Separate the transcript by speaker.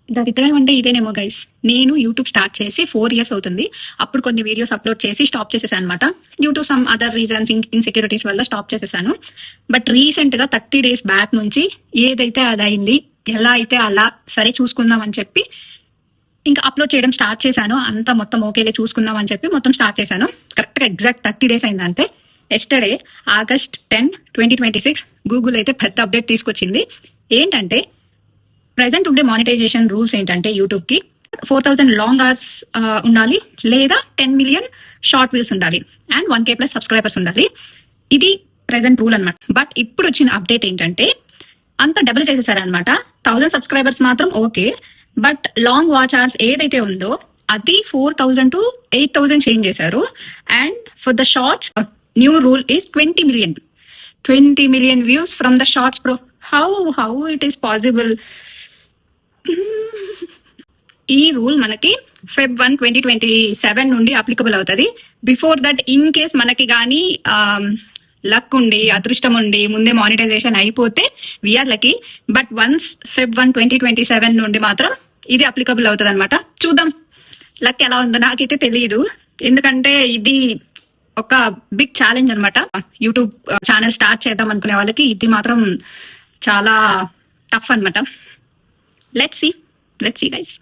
Speaker 1: దరిద్రం అంటే ఇదేనేమో గైస్. నేను యూట్యూబ్ స్టార్ట్ చేసి 4 years అవుతుంది. అప్పుడు కొన్ని వీడియోస్ అప్లోడ్ చేసి స్టాప్ చేసేసాను అనమాట. Due to some other reasons, insecurities వల్ల స్టాప్ చేసేసాను. బట్ రీసెంట్ గా 30 days బ్యాక్ నుంచి ఏదైతే అది అయింది, ఎలా అయితే అలా సరే చూసుకుందాం అని చెప్పి ఇంకా అప్లోడ్ చేయడం స్టార్ట్ చేశాను. అంతా మొత్తం ఓకేలే చూసుకుందాం అని చెప్పి మొత్తం స్టార్ట్ చేశాను. కరెక్ట్ గా ఎగ్జాక్ట్ 30 days అయింది అంతే. ఎస్టర్డే August 10, 2026 గూగుల్ అయితే పెద్ద అప్డేట్ తీసుకొచ్చింది. ఏంటంటే ప్రెసెంట్ ఉండే మానిటైజేషన్ రూల్స్ ఏంటంటే యూట్యూబ్ కి 4000 లాంగ్ అవర్స్ ఉండాలి, లేదా 10 million షార్ట్ వ్యూస్ ఉండాలి, అండ్ 1K+ సబ్స్క్రైబర్స్ ఉండాలి. ఇది ప్రెసెంట్ రూల్ అనమాట. బట్ ఇప్పుడు వచ్చిన అప్డేట్ ఏంటంటే అంత డబుల్ చేసేసారనమాట. 1000 సబ్స్క్రైబర్స్ మాత్రం okay, but long watch hours ఏదైతే ఉందో అది 4000 to 8000 చేంజ్ చేశారు. And for the shorts new rule is 20 million. 20 million views from the shorts bro. How it is possible? ఈ రూల్ మనకి Feb 1, 2027 నుండి అప్లికబుల్ అవుతుంది. బిఫోర్ దట్ ఇన్ కేస్ మనకి కానీ లక్ ఉండి అదృష్టం ఉండి ముందే మానిటైజేషన్ అయిపోతే we're lucky. But once Feb 1, 2027 నుండి మాత్రం ఇది అప్లికబుల్ అవుతుంది అనమాట. చూద్దాం లక్ ఎలా ఉందో. నాకైతే తెలియదు, ఎందుకంటే ఇది ఒక బిగ్ ఛాలెంజ్ అనమాట. యూట్యూబ్ ఛానల్ స్టార్ట్ చేద్దాం అనుకునే వాళ్ళకి ఇది మాత్రం చాలా టఫ్ అనమాట. Let's see guys.